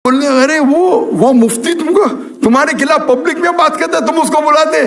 بولنے ارے وہ مفتی تمہارے خلاف پبلک میں بات کرتا ہے، تم اس کو بلاتے؟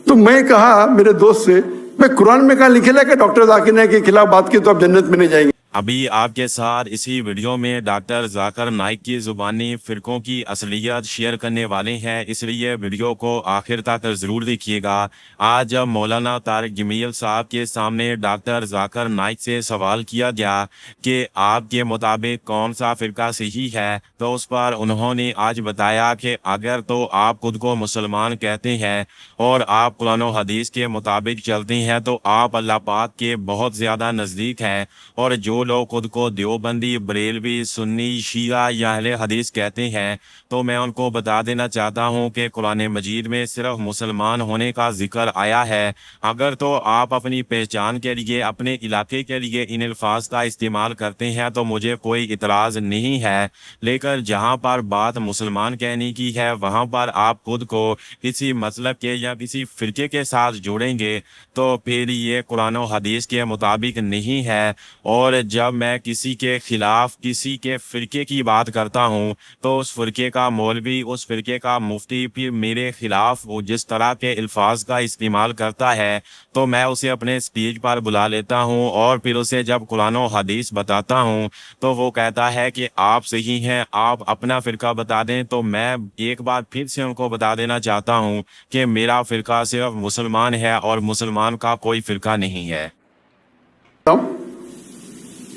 تو میں کہا میرے دوست سے، میں قرآن میں کہاں لکھے کہ ڈاکٹر ذاکر نائک کے خلاف بات کی تو آپ جنت میں نہیں جائیں گے؟ ابھی آپ کے ساتھ اسی ویڈیو میں ڈاکٹر ذاکر نائک کی زبانی فرقوں کی اصلیت شیئر کرنے والے ہیں، اس لیے ویڈیو کو آخر تک ضرور دیکھیے گا۔ آج جب مولانا طارق جمیل صاحب کے سامنے ڈاکٹر ذاکر نائک سے سوال کیا گیا کہ آپ کے مطابق کون سا فرقہ صحیح ہے، تو اس پر انہوں نے آج بتایا کہ اگر تو آپ خود کو مسلمان کہتے ہیں اور آپ قرآن و حدیث کے مطابق چلتے ہیں تو آپ اللہ پاک کے بہت زیادہ نزدیک ہیں، اور جو لوگ خود کو دیوبندی، بریلوی، سنی، شیعہ یا اہل حدیث کہتے ہیں تو میں ان کو بتا دینا چاہتا ہوں کہ قرآن مجید میں صرف مسلمان ہونے کا ذکر آیا ہے۔ اگر تو آپ اپنی پہچان کے لیے، اپنے علاقے کے لیے ان الفاظ کا استعمال کرتے ہیں تو مجھے کوئی اعتراض نہیں ہے، لیکن جہاں پر بات مسلمان کہنے کی ہے وہاں پر آپ خود کو کسی مذہب کے یا کسی فرقے کے ساتھ جوڑیں گے تو پھر یہ قرآن و حدیث کے مطابق نہیں ہے۔ اور جب میں کسی کے خلاف، کسی کے فرقے کی بات کرتا ہوں تو اس فرقے کا مولوی، اس فرقے کا مفتی پھر میرے خلاف وہ جس طرح کے الفاظ کا استعمال کرتا ہے تو میں اسے اپنے اسٹیج پر بلا لیتا ہوں، اور پھر اسے جب قرآن و حدیث بتاتا ہوں تو وہ کہتا ہے کہ آپ صحیح ہیں، آپ اپنا فرقہ بتا دیں۔ تو میں ایک بار پھر سے ان کو بتا دینا چاہتا ہوں کہ میرا فرقہ صرف مسلمان ہے اور مسلمان کا کوئی فرقہ نہیں ہے۔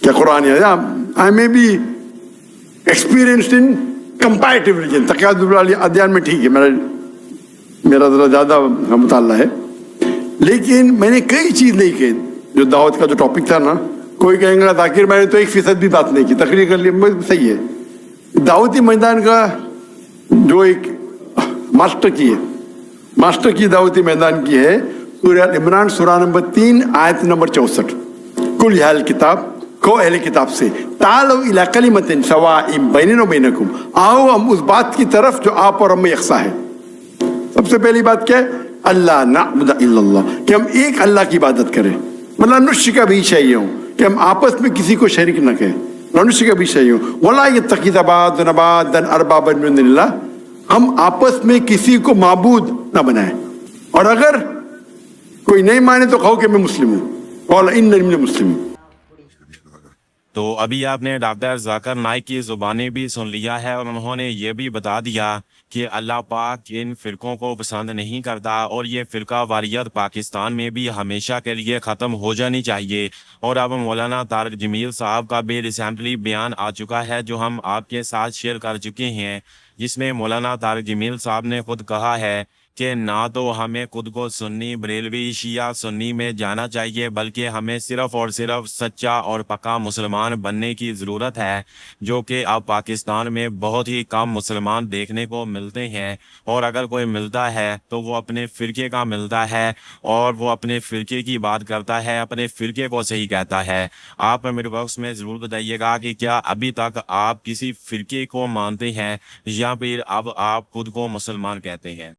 کیا قرآن ہے؟ I may be experienced in comparative religion، تقیید ادیان میں ٹھیک ہے، میرا ذرا زیادہ مطالعہ ہے، لیکن میں نے کئی چیز نہیں کہی۔ جو دعوت کا جو ٹاپک تھا نا، کوئی کہیں گا ذاکر میں نے تو 1% بھی بات نہیں کی، تقریر کر لی، صحیح ہے۔ دعوتی میدان کا جو ایک ماسٹر کی دعوتی میدان کی ہے، سورہ عمران سورہ نمبر 3 آیت نمبر 64، کل یا اہل کتاب، کو اہل کتاب سے، تعالوا الی کلمۃ سواء بیننا و بینکم، آؤ ہم اس بات کی طرف جو آپ اور ہم میں یکساں ہے۔ سب سے پہلی بات کیا ہے؟ اللہ نعبد الا اللہ، کہ ہم ایک اللہ کی عبادت کریں، مطلب نشرک بھی شیئا، کہ ہم آپس میں کسی کو شریک نہ کہیں، نشرک بھی شیئا، ولا یتخذ بعضنا بعضا اربابا من دون اللہ، ہم آپس میں کسی کو معبود نہ بنائیں، اور اگر کوئی نہیں مانے تو کہو کہ میں مسلم ہوں، قال انی من المسلمین۔ تو ابھی آپ نے ڈاکٹر ذاکر نائک کی زبانی بھی سن لیا ہے، اور انہوں نے یہ بھی بتا دیا کہ اللہ پاک ان فرقوں کو پسند نہیں کرتا، اور یہ فرقہ واریت پاکستان میں بھی ہمیشہ کے لیے ختم ہو جانی چاہیے۔ اور اب مولانا طارق جمیل صاحب کا بھی ریسنٹلی بیان آ چکا ہے جو ہم آپ کے ساتھ شیئر کر چکے ہیں، جس میں مولانا طارق جمیل صاحب نے خود کہا ہے کہ نہ تو ہمیں خود کو سنی، بریلوی، شیعہ، سنی میں جانا چاہیے، بلکہ ہمیں صرف اور صرف سچا اور پکا مسلمان بننے کی ضرورت ہے، جو کہ اب پاکستان میں بہت ہی کم مسلمان دیکھنے کو ملتے ہیں، اور اگر کوئی ملتا ہے تو وہ اپنے فرقے کا ملتا ہے، اور وہ اپنے فرقے کی بات کرتا ہے، اپنے فرقے کو صحیح کہتا ہے۔ آپ میرے باکس میں ضرور بتائیے گا کہ کیا ابھی تک آپ کسی فرقے کو مانتے ہیں یا پھر اب آپ خود کو مسلمان کہتے ہیں۔